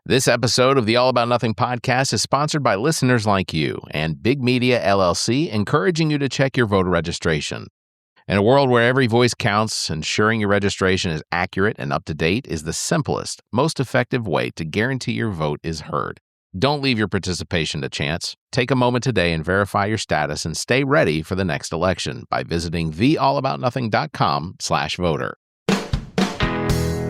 This episode of the All About Nothing podcast is sponsored by listeners like you and Big Media LLC, encouraging you to check your voter registration. In a world where every voice counts, ensuring your registration is accurate and up to date is the simplest, most effective way to guarantee your vote is heard. Don't leave your participation to chance. Take a moment today and verify your status and stay ready for the next election by visiting theallaboutnothing.com/voter.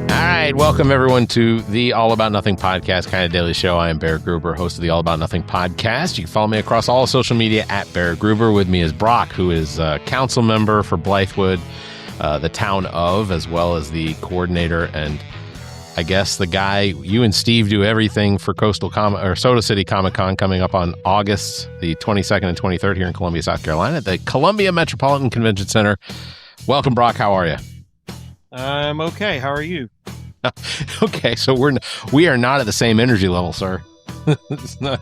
All right, welcome everyone to the All About Nothing podcast, kind of daily show. I am Barrett Gruber, host of the All About Nothing podcast. You can follow me across all social media at Barrett Gruber. With me is Brock, who is a council member for Blythewood, the town of, as well as the coordinator and I guess the guy. You and Steve do everything for Soda City Comic Con coming up on August the 22nd and 23rd here in Columbia, South Carolina, at the Columbia Metropolitan Convention Center. Welcome, Brock. How are you? I'm okay. How are you? Okay, so we are not at the same energy level, sir. It's not.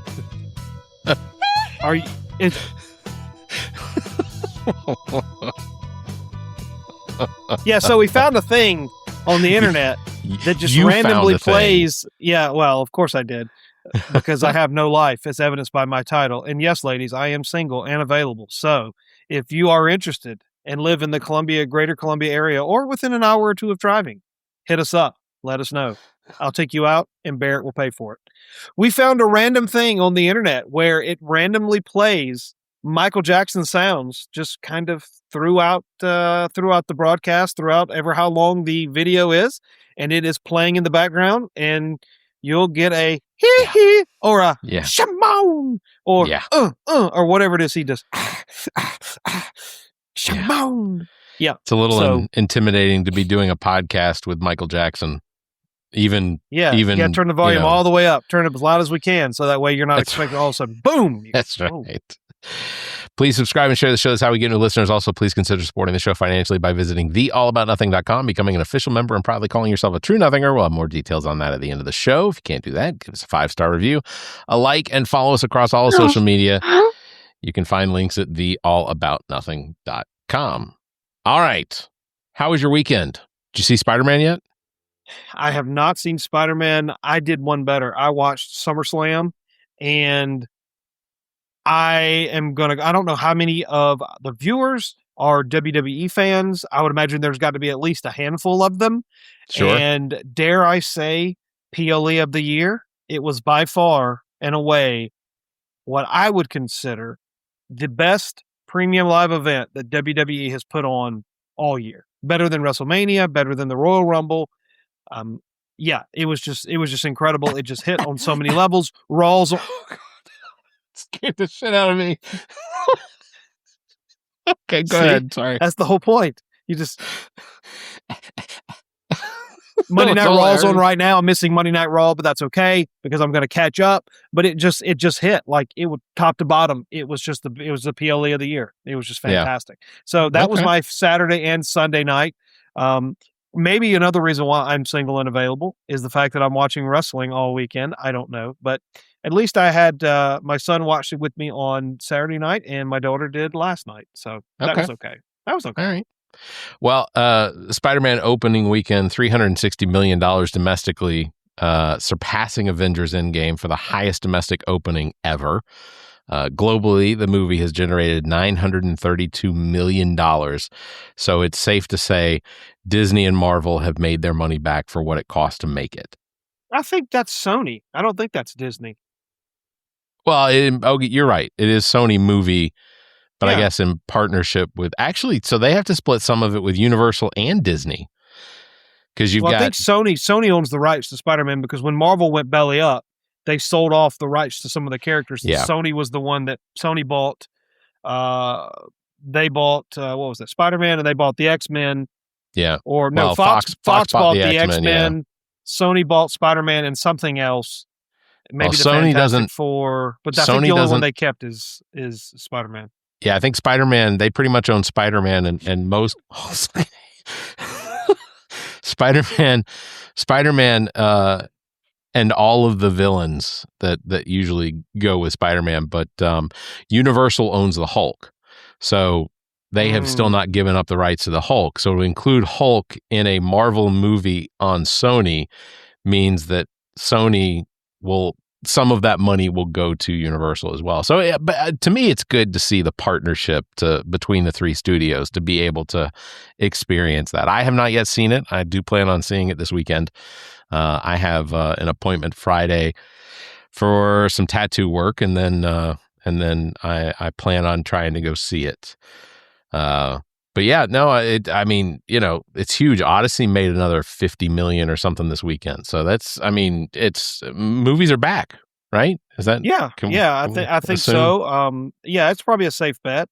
Are you? Yeah. So we found a thing on the internet that just randomly plays. Yeah. Well, of course I did, because I have no life, as evidenced by my title. And yes, ladies, I am single and available. So if you are interested and live in the greater Columbia area, or within an hour or two of driving, hit us up. Let us know. I'll take you out, and Barrett will pay for it. We found a random thing on the internet where it randomly plays Michael Jackson sounds just kind of throughout the broadcast, throughout ever how long the video is, and it is playing in the background, and you'll get a hee hee or a shamon or or whatever it is he does. Shamon. Yeah. It's a little intimidating to be doing a podcast with Michael Jackson. Turn the volume all the way up. Turn it as loud as we can, so that way you're not expecting all of a sudden, boom. That's right. Please subscribe and share the show. That's how we get new listeners. Also, please consider supporting the show financially by visiting theallaboutnothing.com, becoming an official member, and proudly calling yourself a true nothinger. We'll have more details on that at the end of the show. If you can't do that, give us a 5-star review, a like, and follow us across all social media. You can find links at theallaboutnothing.com. All right. How was your weekend? Did you see Spider-Man yet? I have not seen Spider-Man. I did one better. I watched SummerSlam, and I don't know how many of the viewers are WWE fans. I would imagine there's got to be at least a handful of them. Sure. And dare I say, PLE of the year, it was by far and away what I would consider the best premium live event that WWE has put on all year. Better than WrestleMania, better than the Royal Rumble. It was just incredible. It just hit on so many levels. Raw's scared the shit out of me. Okay, go ahead. Sorry. That's the whole point. You just Monday Night Raw's on right now. I'm missing Monday Night Raw, but that's okay because I'm going to catch up. But it just hit like it would top to bottom. It was the PLE of the year. It was just fantastic. Yeah. So that was my Saturday and Sunday night. Maybe another reason why I'm single and available is the fact that I'm watching wrestling all weekend. I don't know, but at least I had my son watched it with me on Saturday night, and my daughter did last night. So that was okay. That was okay. All right. Well, Spider-Man opening weekend, $360 million domestically, surpassing Avengers Endgame for the highest domestic opening ever. Globally, the movie has generated $932 million. So it's safe to say Disney and Marvel have made their money back for what it cost to make it. I think that's Sony. I don't think that's Disney. Well, you're right. It is Sony movie, but I guess in partnership with so they have to split some of it with Universal and Disney. Because I think Sony owns the rights to Spider-Man, because when Marvel went belly up, they sold off the rights to some of the characters. Yeah. Sony was the one that Sony bought. They bought what was it? Spider-Man, and they bought the X-Men. Yeah. Or no, Fox bought the X-Men. Yeah. Sony bought Spider-Man and something else. Maybe the Sony Fantastic Four, but I think the only one they kept is Spider-Man. Yeah, I think Spider-Man. They pretty much own Spider-Man and most Spider-Man, and all of the villains that usually go with Spider-Man. But Universal owns the Hulk, so they have still not given up the rights to the Hulk. So to include Hulk in a Marvel movie on Sony means that Sony some of that money will go to Universal as well. So, but to me, it's good to see the partnership between the three studios to be able to experience that. I have not yet seen it. I do plan on seeing it this weekend. I have an appointment Friday for some tattoo work, and then I plan on trying to go see it. But yeah, no, I mean, you know, it's huge. Odyssey made another 50 million or something this weekend. So that's, I mean, movies are back, right? Is that? Yeah. I think so. Yeah, it's probably a safe bet.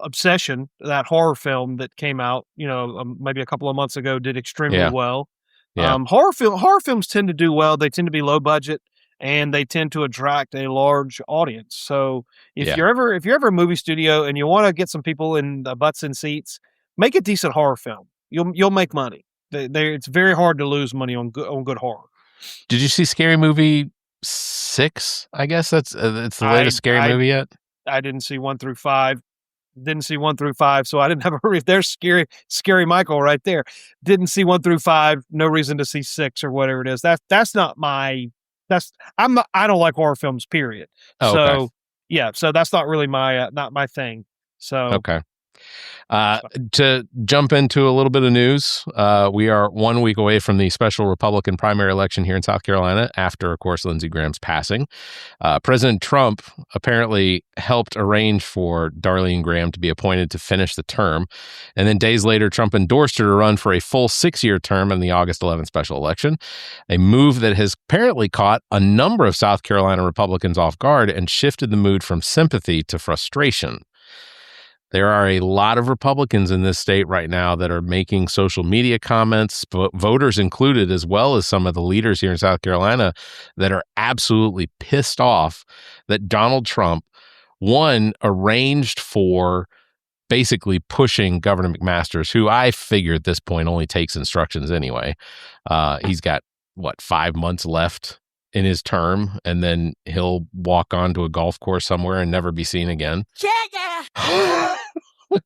Obsession, that horror film that came out, you know, maybe a couple of months ago, did extremely well. Yeah. Horror films tend to do well. They tend to be low budget, and they tend to attract a large audience. So if you're ever a movie studio and you want to get some people in the butts in seats, make a decent horror film. You'll make money. It's very hard to lose money on good horror. Did you see Scary Movie 6? I guess it's the latest Scary Movie yet. I didn't see 1 through 5. Didn't see 1 through 5, so I didn't have a reason. There's scary Michael right there. Didn't see 1 through 5. No reason to see 6 or whatever it is. That's not my. I don't like horror films, period. Oh, so okay. yeah, so that's not really not my thing. So okay. To jump into a little bit of news, we are 1 week away from the special Republican primary election here in South Carolina after, of course, Lindsey Graham's passing. President Trump apparently helped arrange for Darlene Graham to be appointed to finish the term. And then days later, Trump endorsed her to run for a full 6-year term in the August 11th special election, a move that has apparently caught a number of South Carolina Republicans off guard and shifted the mood from sympathy to frustration. There are a lot of Republicans in this state right now that are making social media comments, voters included, as well as some of the leaders here in South Carolina that are absolutely pissed off that Donald Trump, one, arranged for basically pushing Governor McMaster's, who I figure at this point only takes instructions anyway. He's got, 5 months left in his term, and then he'll walk onto a golf course somewhere and never be seen again.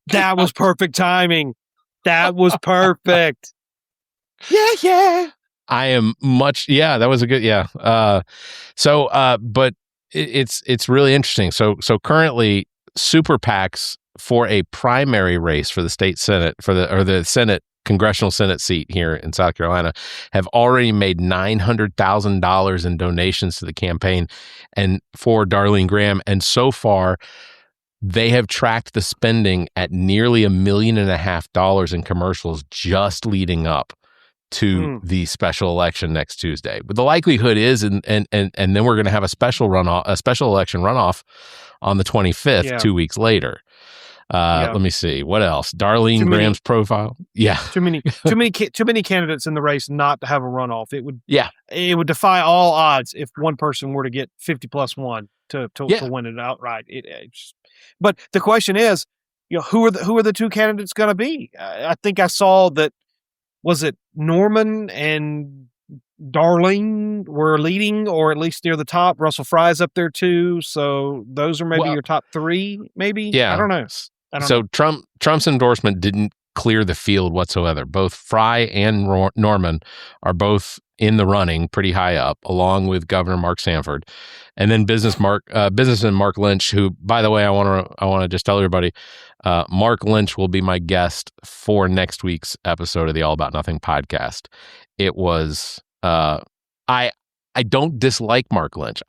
That was perfect timing. That was perfect. Yeah. I am much. Yeah, that was a good. Yeah. But it's really interesting. So currently, super PACs for a primary race for the state Senate the Senate Congressional Senate seat here in South Carolina have already made $900,000 in donations to the campaign and for Darlene Graham, and so far they have tracked the spending at nearly $1.5 million in commercials just leading up to the special election next Tuesday. But the likelihood is, and then we're going to have a special election runoff on the 25th, 2 weeks later. Let me see what else. Darlene Graham's profile. Yeah, too many candidates in the race not to have a runoff. It would defy all odds if one person were to get 50+1 to win it outright. But the question is, who are the two candidates going to be? I think I saw that. Was it Norman and Darlene were leading, or at least near the top? Russell Fry's up there too. So those are maybe your top three, maybe? Yeah. I don't know. So Trump's endorsement didn't clear the field whatsoever. Both Fry and Norman are both in the running pretty high up, along with Governor Mark Sanford. And then businessman Mark Lynch, who, by the way, I want to just tell everybody, Mark Lynch will be my guest for next week's episode of the All About Nothing podcast. It was I don't dislike Mark Lynch.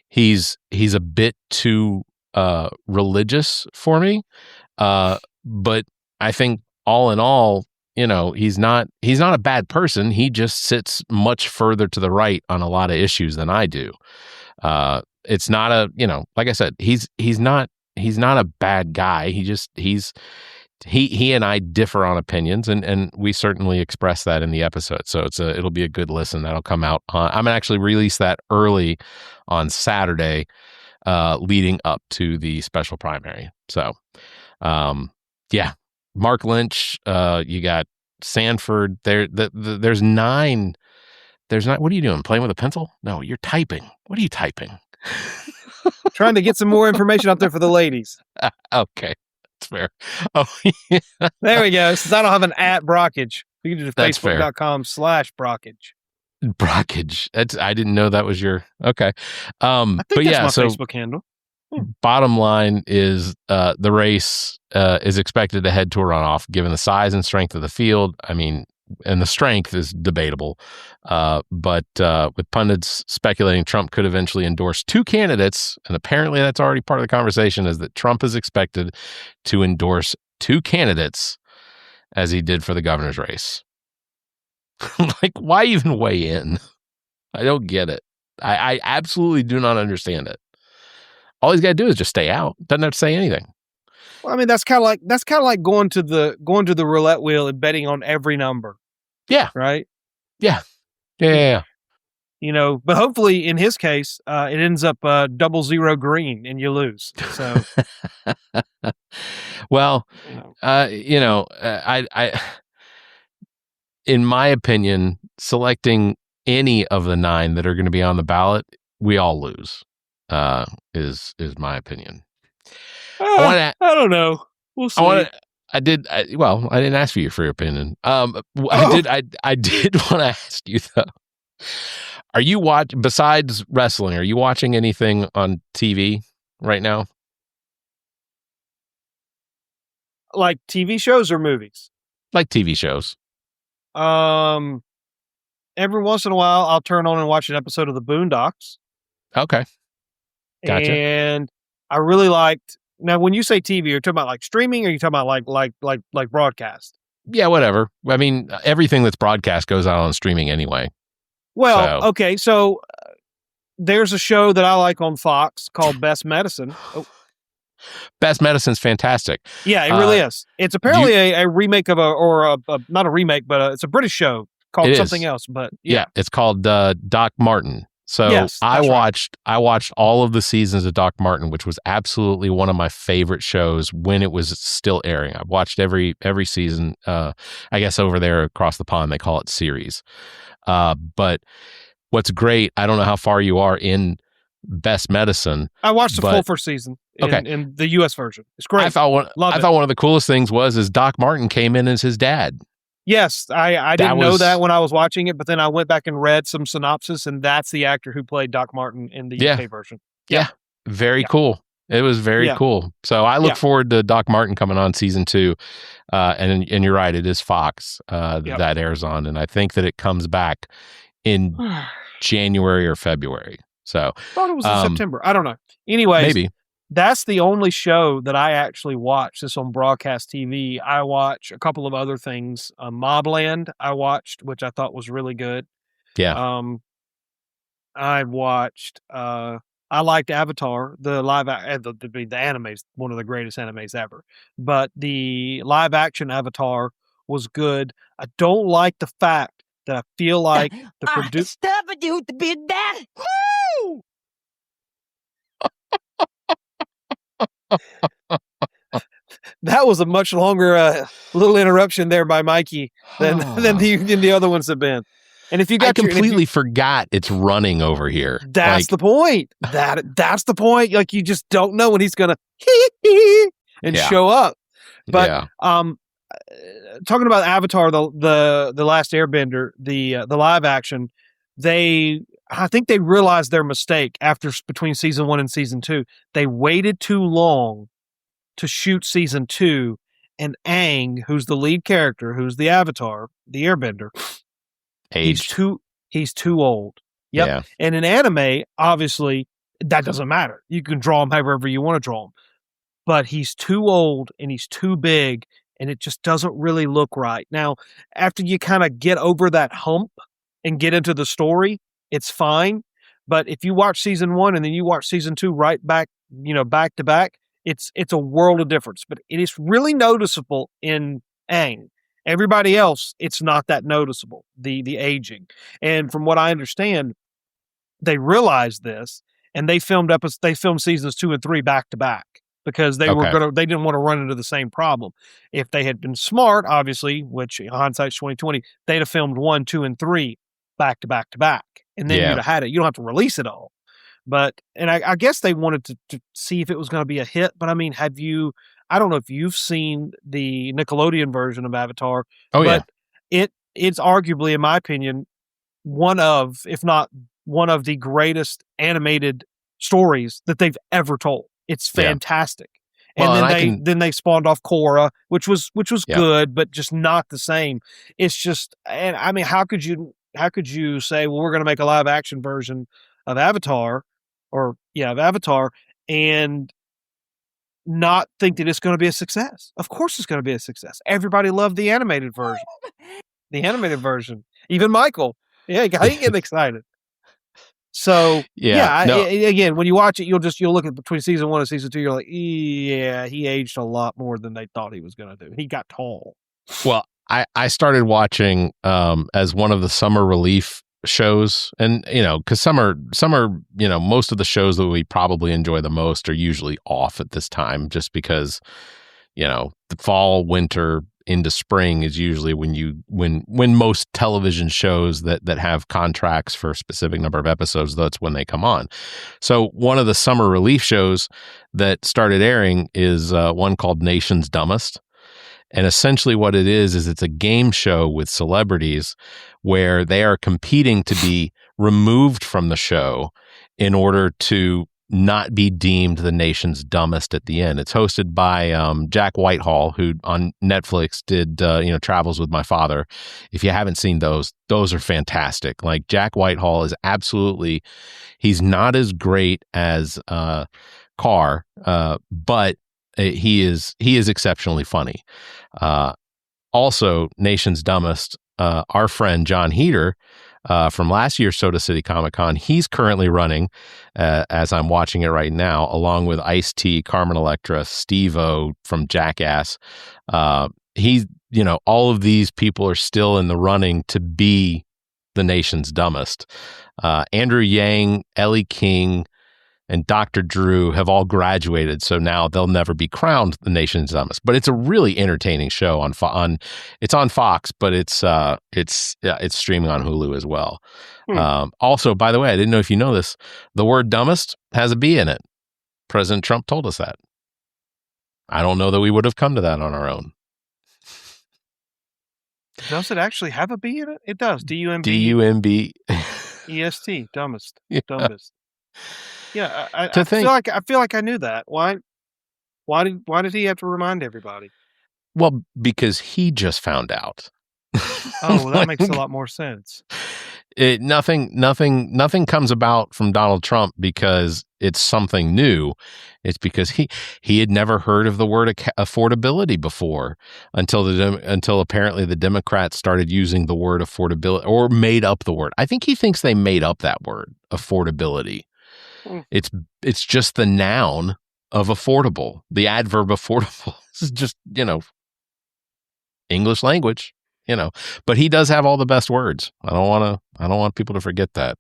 He's a bit too religious for me, but I think all in all, he's not a bad person. He just sits much further to the right on a lot of issues than I do. It's not like I said, he's not a bad guy. He and I differ on opinions, and we certainly express that in the episode. So it'll be a good listen. That'll come out. I'm gonna actually release that early on Saturday, leading up to the special primary. So, Mark Lynch, you got Sanford. There's 9. There's not. What are you doing? Playing with a pencil? No, you're typing. What are you typing? Trying to get some more information out there for the ladies. Okay, that's fair. Oh, yeah. There we go. Since I don't have an @Brockage. You can do That's fair. Facebook.com/Brockage. Brockage. I didn't know that was your okay. I think but that's yeah, my so Facebook handle. bottom line is the race is expected to head to a runoff, given the size and strength of the field. I mean, and the strength is debatable. But with pundits speculating Trump could eventually endorse two candidates, and apparently that's already part of the conversation, is that Trump is expected to endorse two candidates as he did for the governor's race. Like, why even weigh in? I don't get it. I absolutely do not understand it. All he's got to do is just stay out. Doesn't have to say anything. Well, I mean, that's kind of like going to the roulette wheel and betting on every number. Yeah. Right. Yeah. Yeah. You know, but hopefully in his case, it ends up 00 green and you lose. So, well, I in my opinion, selecting any of the 9 that are going to be on the ballot, we all lose. Is my opinion. I don't know. We'll see. I didn't ask you for your opinion. I did want to ask you though. Are you besides wrestling, are you watching anything on TV right now? Like TV shows or movies? Like TV shows. Every once in a while I'll turn on and watch an episode of the Boondocks. Okay. Gotcha. And I really liked. Now, when you say TV, you're talking about like streaming, or you talking about like broadcast? Yeah, whatever. I mean, everything that's broadcast goes out on streaming anyway. Well, okay, so there's a show that I like on Fox called Best Medicine. Oh. Best Medicine's fantastic. Yeah, it really is. It's apparently a remake of not a remake, but it's a British show called something else. But yeah, it's called Doc Martin. So yes, I watched all of the seasons of Doc Martin, which was absolutely one of my favorite shows when it was still airing. I've watched every season. I guess over there across the pond they call it series. But what's great, I don't know how far you are in Best Medicine. I watched the full first season in the U.S. version. It's great. I thought one of the coolest things was Doc Martin came in as his dad. Yes, I didn't know that when I was watching it, but then I went back and read some synopsis, and that's the actor who played Doc Martin in the UK version. Yeah, very cool. It was very cool. So I look forward to Doc Martin coming on season 2. And you're right, it is Fox that airs on, and I think that it comes back in January or February. So I thought it was in September. I don't know. Anyways, maybe. That's the only show that I actually watch. This on broadcast TV. I watch a couple of other things. Mobland I watched, which I thought was really good. Yeah. I watched. I liked Avatar. The anime is one of the greatest animes ever. But the live action Avatar was good. I don't like the fact that I feel like the producer. That was a much longer little interruption there by Mikey than the other ones have been. And if you got, I completely forgot it's running over here. That's the point. That's the point. Like, you just don't know when he's gonna show up. But talking about Avatar, the Last Airbender, the live action, I think they realized their mistake between season 1 and season 2. They waited too long to shoot season 2, and Aang, who's the lead character, who's the Avatar, the Airbender, aged. He's too old. Yep. Yeah. And in anime, obviously, that doesn't matter. You can draw him however you want to draw him. But he's too old and he's too big, and it just doesn't really look right. Now, after you kind of get over that hump and get into the story, it's fine. But if you watch season 1 and then you watch season 2 right back, back to back, it's a world of difference. But it is really noticeable in Aang. Everybody else, it's not that noticeable, the aging. And from what I understand, they realized this, and they filmed seasons 2 and 3 back to back because they didn't want to run into the same problem. If they had been smart, obviously, which hindsight's 2020, they'd have filmed 1, 2, and 3 back to back to back, and then you'd have had it. You don't have to release it all. But I guess they wanted to see if it was going to be a hit. But I mean, I don't know if you've seen the Nickelodeon version of Avatar. Oh, but it's arguably, in my opinion, one of, if not one of the greatest animated stories that they've ever told. It's fantastic. And Well, then they spawned off Korra, which was Yep. good, but just not the same. It's just, and I mean, how could you say, well, we're going to make a live action version of Avatar, and not think that it's going to be a success? Of course, it's going to be a success. Everybody loved the animated version. Even Michael, he getting excited. So again, when you watch it, you'll look at between season 1 and season 2. You're like, yeah, he aged a lot more than they thought he was going to do. He got tall. Well, I started watching as one of the summer relief shows, and because summer, most of the shows that we probably enjoy the most are usually off at this time, just because the fall, winter into spring is usually when most television shows that have contracts for a specific number of episodes, that's when they come on. So one of the summer relief shows that started airing is one called Nation's Dumbest. And essentially what it is it's a game show with celebrities where they are competing to be removed from the show in order to not be deemed the nation's dumbest at the end. It's hosted by Jack Whitehall, who on Netflix did Travels with My Father. If you haven't seen those are fantastic. Like, Jack Whitehall is he's not as great as Carr, but he is exceptionally funny. Also, Nation's Dumbest, our friend John Heater, from last year's Soda City Comic Con, he's currently running, as I'm watching it right now, along with Ice-T, Carmen Electra, Steve-O from Jackass. All of these people are still in the running to be the nation's dumbest. Andrew Yang, Ellie King, and Dr. Drew have all graduated, so now they'll never be crowned the nation's dumbest. But it's a really entertaining show it's on Fox, but it's streaming on Hulu as well. Also, by the way, I didn't know if you know this, the word dumbest has a B in it. President Trump told us that. I don't know that we would have come to that on our own. Does it actually have a B in it? It does. D-U-M-B. D-U-M-B. E-S-T. Dumbest. Yeah. Dumbest. Yeah, I feel like I knew that. Why did he have to remind everybody? Well, because he just found out. Oh, well, that makes a lot more sense. Nothing comes about from Donald Trump because it's something new. It's because he had never heard of the word affordability before until apparently the Democrats started using the word affordability, or made up the word. I think he thinks they made up that word, affordability. It's just the noun of affordable. The adverb affordable is just, English language, but he does have all the best words. I don't want people to forget that.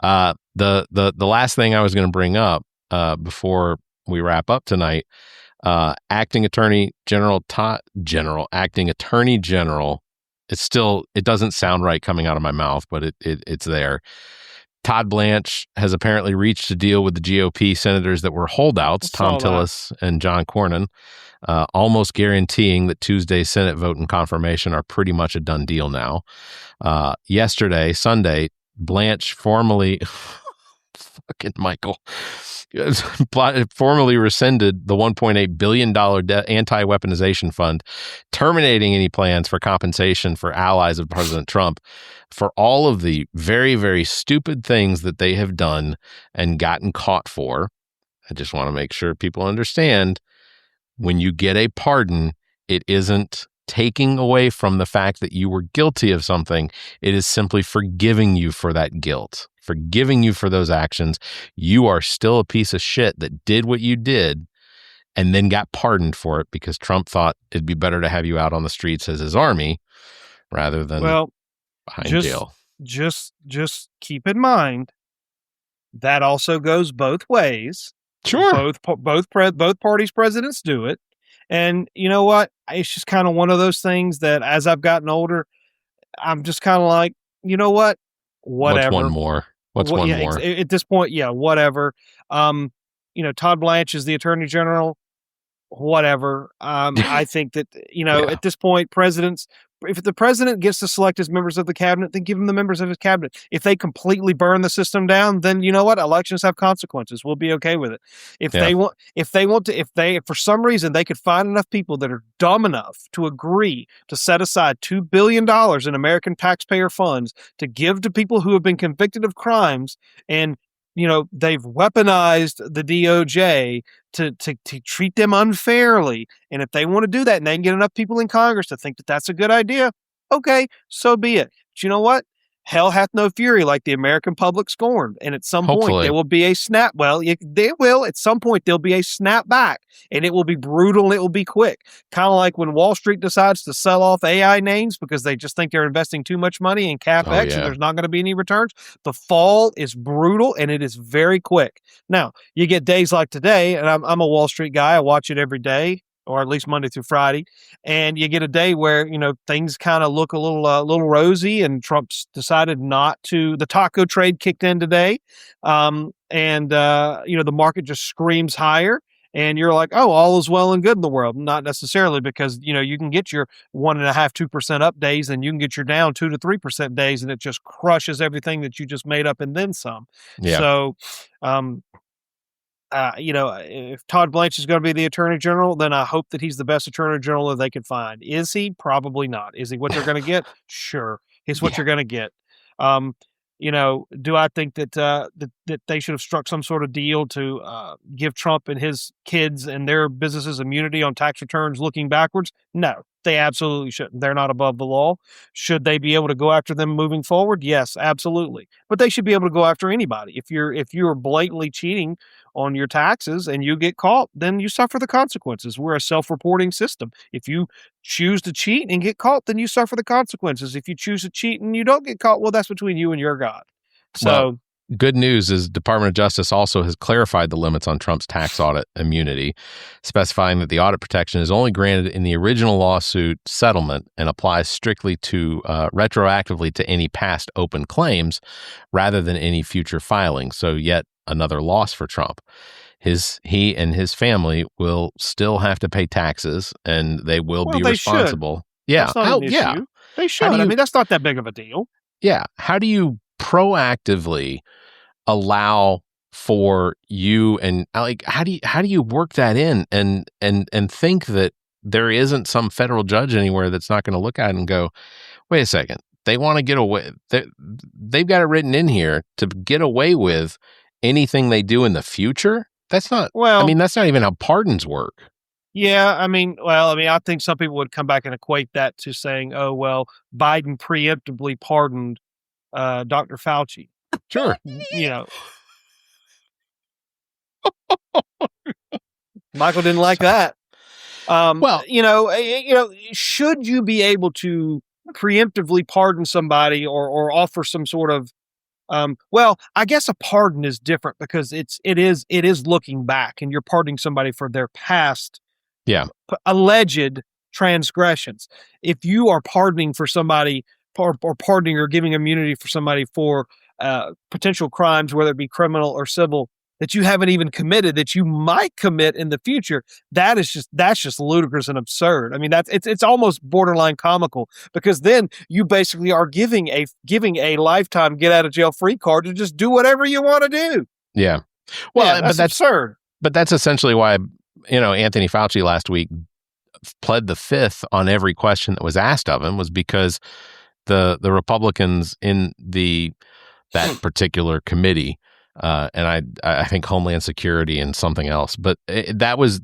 The last thing I was going to bring up, before we wrap up tonight, acting attorney general, it doesn't sound right coming out of my mouth, but it's there. Todd Blanche has apparently reached a deal with the GOP senators that were holdouts, Tom Tillis and John Cornyn, almost guaranteeing that Tuesday's Senate vote and confirmation are pretty much a done deal now. Sunday, Blanche formally formally rescinded the $1.8 billion anti-weaponization fund, terminating any plans for compensation for allies of President Trump for all of the very, very stupid things that they have done and gotten caught for. I just want to make sure people understand, when you get a pardon, it isn't taking away from the fact that you were guilty of something. It is simply forgiving you for that guilt, forgiving you for those actions. You are still a piece of shit that did what you did and then got pardoned for it because Trump thought it'd be better to have you out on the streets as his army rather than behind jail. Just keep in mind that also goes both ways. Sure. Both parties' presidents do it. And you know what? It's just kind of one of those things that as I've gotten older, I'm just kind of like, you know what? Whatever. What's one more? More? At this point, yeah, whatever. Todd Blanche is the attorney general. Whatever. I think that, at this point, presidents if the president gets to select his members of the cabinet, then give him the members of his cabinet. If they completely burn the system down, then you know what? Elections have consequences. We'll be okay with it. If for some reason they could find enough people that are dumb enough to agree to set aside $2 billion in American taxpayer funds to give to people who have been convicted of crimes, and they've weaponized the DOJ to treat them unfairly. And if they want to do that and they can get enough people in Congress to think that that's a good idea, okay, so be it. But you know what? Hell hath no fury like the American public scorned. And at some point there will be a snap. Well, at some point there'll be a snap back, and it will be brutal. And it will be quick. Kind of like when Wall Street decides to sell off AI names because they just think they're investing too much money in CapEx and there's not going to be any returns. The fall is brutal and it is very quick. Now, you get days like today, and I'm a Wall Street guy. I watch it every day, or at least Monday through Friday. And you get a day where, things kind of look a little rosy, and Trump's decided not to. The taco trade kicked in today. The market just screams higher. And you're like, oh, all is well and good in the world. Not necessarily, because, you can get your 1.5%, 2% up days, and you can get your down 2 to 3% days, and it just crushes everything that you just made up and then some. Yeah. So, if Todd Blanche is going to be the attorney general, then I hope that he's the best attorney general that they could find. Is he? Probably not. Is he what they're going to get? Sure. He's what you're going to get. Do I think that that they should have struck some sort of deal to give Trump and his kids and their businesses immunity on tax returns looking backwards? No, they absolutely shouldn't. They're not above the law. Should they be able to go after them moving forward? Yes, absolutely. But they should be able to go after anybody. If you're blatantly cheating on your taxes and you get caught, then you suffer the consequences. We're a self-reporting system. If you choose to cheat and get caught, then you suffer the consequences. If you choose to cheat and you don't get caught, well, that's between you and your God. So good news is Department of Justice also has clarified the limits on Trump's tax audit immunity, specifying that the audit protection is only granted in the original lawsuit settlement and applies strictly to retroactively to any past open claims rather than any future filings. So yet another loss for Trump. He and his family will still have to pay taxes, and they will be responsible. Should. Yeah. That's not an issue. They should. That's not that big of a deal. Yeah. How do you proactively allow for you, and how do you work that in and think that there isn't some federal judge anywhere that's not going to look at it and go, wait a second, they want to get away. They've got it written in here to get away with anything they do in the future. That's not, that's not even how pardons work. Yeah. I think some people would come back and equate that to saying, oh, well, Biden preemptively pardoned Dr. Fauci. Sure. Michael didn't like that. Should you be able to preemptively pardon somebody or offer some sort of, I guess a pardon is different because it is looking back, and you're pardoning somebody for their past alleged transgressions. If you are pardoning for somebody or pardoning or giving immunity for somebody for potential crimes, whether it be criminal or civil, that you haven't even committed, that you might commit in the future, that's just ludicrous and absurd. I mean, it's almost borderline comical, because then you basically are giving a lifetime get out of jail free card to just do whatever you want to do. Yeah. Well, that's absurd. But that's essentially why, Anthony Fauci last week pled the fifth on every question that was asked of him, was because the Republicans in that particular committee, and I think Homeland Security and something else, but that was,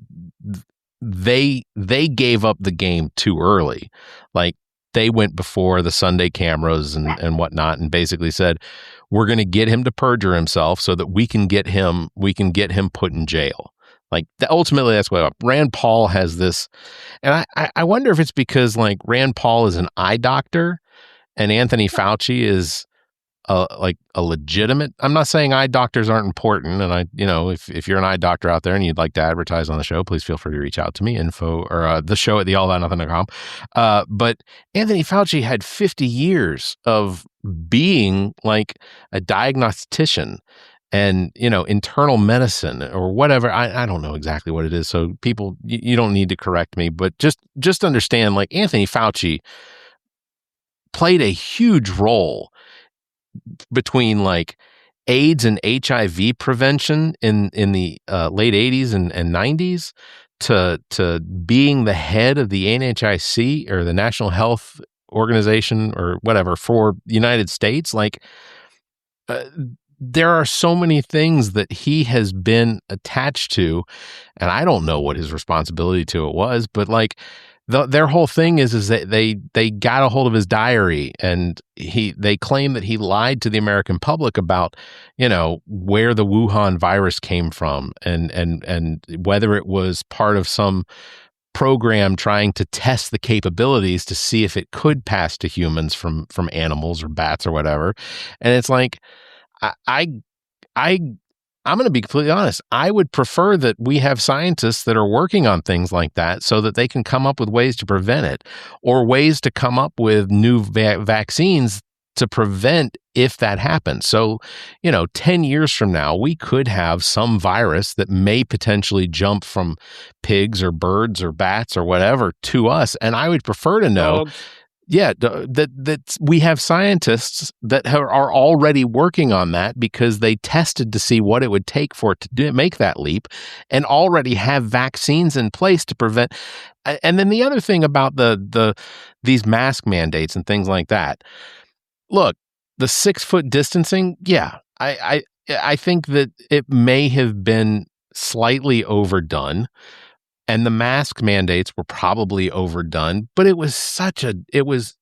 they gave up the game too early. Like, they went before the Sunday cameras and whatnot, and basically said, we're going to get him to perjure himself so that we can get him put in jail. Like, ultimately, that's what Rand Paul has this. And I wonder if it's because, like, Rand Paul is an eye doctor and Anthony Fauci is a legitimate. I'm not saying eye doctors aren't important. And if you're an eye doctor out there and you'd like to advertise on the show, please feel free to reach out to me, info or the show at theallaboutnothing.com. But Anthony Fauci had 50 years of being like a diagnostician and, internal medicine or whatever. I don't know exactly what it is. So people, you don't need to correct me, but just understand, like, Anthony Fauci played a huge role between like AIDS and HIV prevention in the late 80s and 90s to being the head of the NHIC or the National Health Organization or whatever for the United States. Like there are so many things that he has been attached to, and I don't know what his responsibility to it was, but like their whole thing is that they got a hold of his diary, and they claim that he lied to the American public about, where the Wuhan virus came from and whether it was part of some program trying to test the capabilities to see if it could pass to humans from animals or bats or whatever. And it's like, I'm going to be completely honest. I would prefer that we have scientists that are working on things like that so that they can come up with ways to prevent it, or ways to come up with new vaccines to prevent if that happens. So, 10 years from now, we could have some virus that may potentially jump from pigs or birds or bats or whatever to us. And I would prefer to know. Yeah, that we have scientists that are already working on that because they tested to see what it would take for it to make that leap, and already have vaccines in place to prevent. And then the other thing about these mask mandates and things like that. Look, the 6-foot distancing. Yeah, I think that it may have been slightly overdone. And the mask mandates were probably overdone, but it was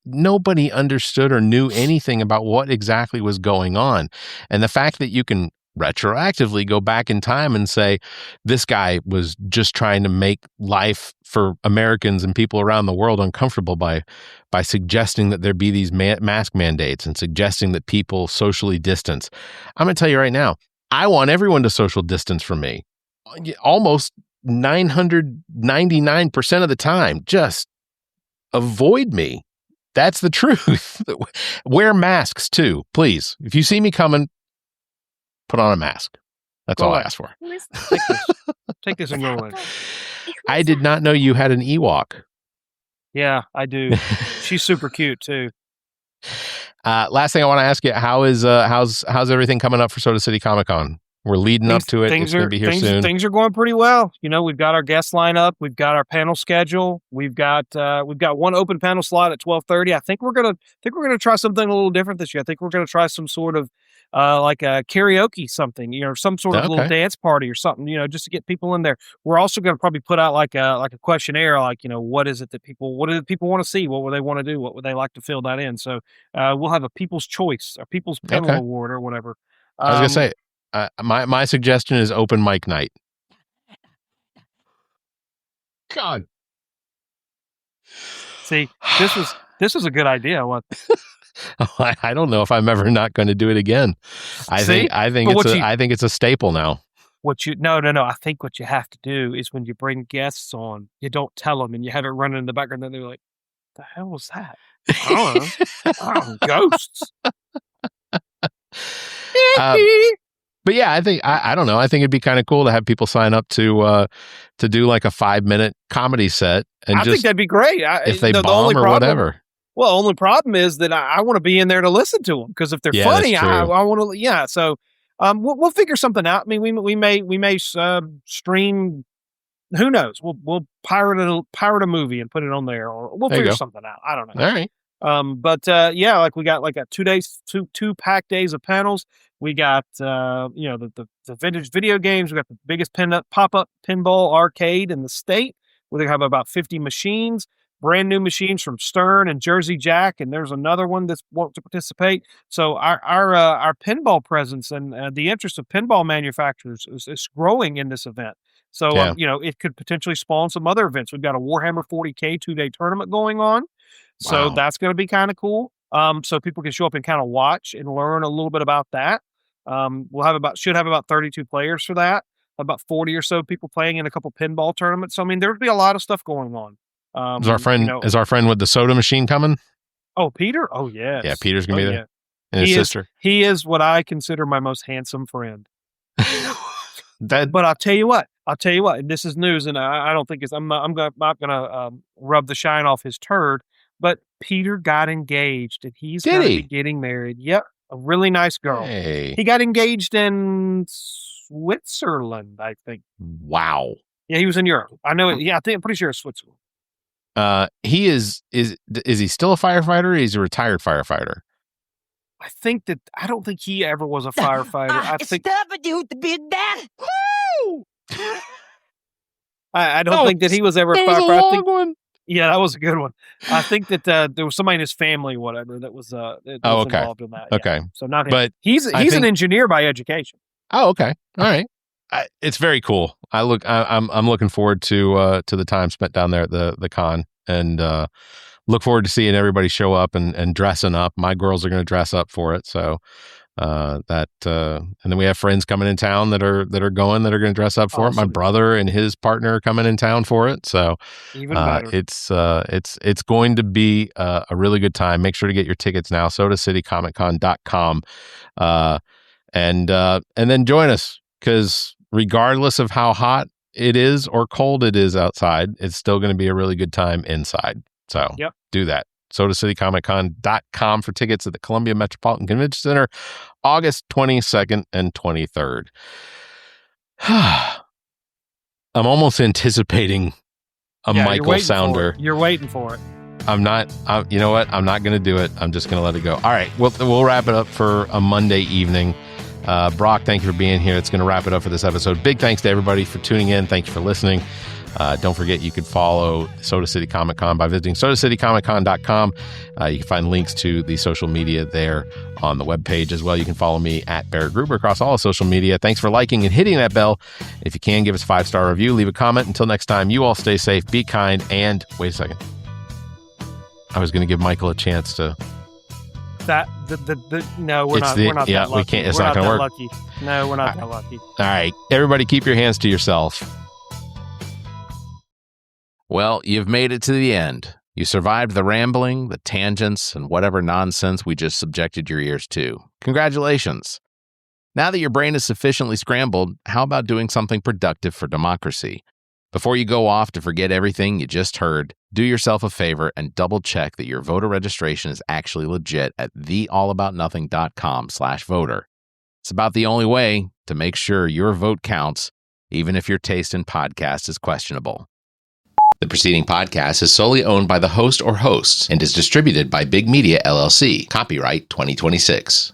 nobody understood or knew anything about what exactly was going on. And the fact that you can retroactively go back in time and say, this guy was just trying to make life for Americans and people around the world uncomfortable by suggesting that there be these mask mandates and suggesting that people socially distance. I'm going to tell you right now, I want everyone to social distance from me. Almost 999% of the time, just avoid me. That's the truth. Wear masks too, please. If you see me coming, put on a mask. That's all I ask for. Take this and go away. I did not know you had an Ewok. Yeah, I do. She's super cute too. Last thing I want to ask you, how's everything coming up for Soda City Comic Con? We're leading up to it. It's going to be here soon. Things are going pretty well. We've got our guest lineup. We've got our panel schedule. We've got one open panel slot at 12:30. I think we're gonna try something a little different this year. I think we're gonna try some sort of like a karaoke something, some sort of little dance party or something, just to get people in there. We're also gonna probably put out like a questionnaire, like what do the people want to see? What would they want to do? What would they like to fill that in? So we'll have a People's Choice, a People's Panel Award or whatever. I was gonna say. My suggestion is open mic night. God. See, this was a good idea. What? I don't know if I'm ever not going to do it again. I think it's a staple now. No. I think what you have to do is when you bring guests on, you don't tell them and you have it running in the background. And they're like, "The hell was that?" I don't know. Ghosts. But yeah, I think I don't know. I think it'd be kind of cool to have people sign up to do like a 5-minute comedy set, and I think that'd be great. If they bomb or whatever. Well, only problem is that I want to be in there to listen to them, because if they're funny, I want to. Yeah, so we'll figure something out. I mean, we may stream. Who knows? We'll pirate a movie and put it on there, or we'll figure something out. I don't know. All right. But like we got like a 2 days, two packed days of panels. We got the vintage video games. We got the biggest pop-up pinball arcade in the state, where they have about 50 machines, brand new machines from Stern and Jersey Jack, and there's another one that wants to participate. So our pinball presence and the interest of pinball manufacturers is growing in this event. So it could potentially spawn some other events. We've got a Warhammer 40K 2-day tournament going on. So that's going to be kind of cool. So people can show up and kind of watch and learn a little bit about that. Should have about 32 players for that. About 40 or so people playing in a couple pinball tournaments. So I mean, there'd be a lot of stuff going on. Is our friend with the soda machine coming? Oh, Peter? Oh, yes. Yeah, Peter's gonna be there. Yeah. And his sister. He is what I consider my most handsome friend. But I'll tell you what. And this is news, and I don't think I'm not gonna rub the shine off his turd. But Peter got engaged, and he's Did going to he? be getting married. Yep, a really nice girl. Hey. He got engaged in Switzerland, I think. Wow. Yeah, he was in Europe. I know it. Yeah, I'm pretty sure it's Switzerland. He is he still a firefighter or is he a retired firefighter? I don't think he ever was a firefighter. I think I don't think that he was ever a firefighter. One. Yeah, that was a good one. I think that there was somebody in his family, whatever, that was involved in that. Okay. Yeah. So not him. But he's an engineer by education. Oh, okay. All right. It's very cool. I'm looking forward to the time spent down there at the con, and look forward to seeing everybody show up and dressing up. My girls are going to dress up for it. So and then we have friends coming in town that are going that are going to dress up for it. My brother and his partner are coming in town for it. So even better. It's going to be a really good time. Make sure to get your tickets now. SodaCityComicCon.com, and then join us, because regardless of how hot it is or cold it is outside, it's still going to be a really good time inside. So do that. SodaCityComicCon.com for tickets at the Columbia Metropolitan Convention Center, August 22nd and 23rd. I'm almost anticipating a Michael sounder. You're waiting for it. I'm not. You know what? I'm not going to do it. I'm just going to let it go. All right. We'll wrap it up for a Monday evening. Brock, thank you for being here. It's going to wrap it up for this episode. Big thanks to everybody for tuning in. Thank you for listening. Don't forget, you can follow Soda City Comic Con by visiting SodaCityComicCon.com. You can find links to the social media there on the webpage as well. You can follow me at Barrett Gruber across all social media. Thanks for liking and hitting that bell. If you can, give us a 5-star review, leave a comment. Until next time, you all stay safe, be kind, and wait a second. I was going to give Michael a chance to... No, we're not that lucky. We can't. It's not going to work. Lucky. No, we're not that lucky. All right. Everybody keep your hands to yourself. Well, you've made it to the end. You survived the rambling, the tangents, and whatever nonsense we just subjected your ears to. Congratulations. Now that your brain is sufficiently scrambled, how about doing something productive for democracy? Before you go off to forget everything you just heard, do yourself a favor and double-check that your voter registration is actually legit at theallaboutnothing.com/voter. It's about the only way to make sure your vote counts, even if your taste in podcasts is questionable. The preceding podcast is solely owned by the host or hosts and is distributed by Big Media, LLC. Copyright 2026.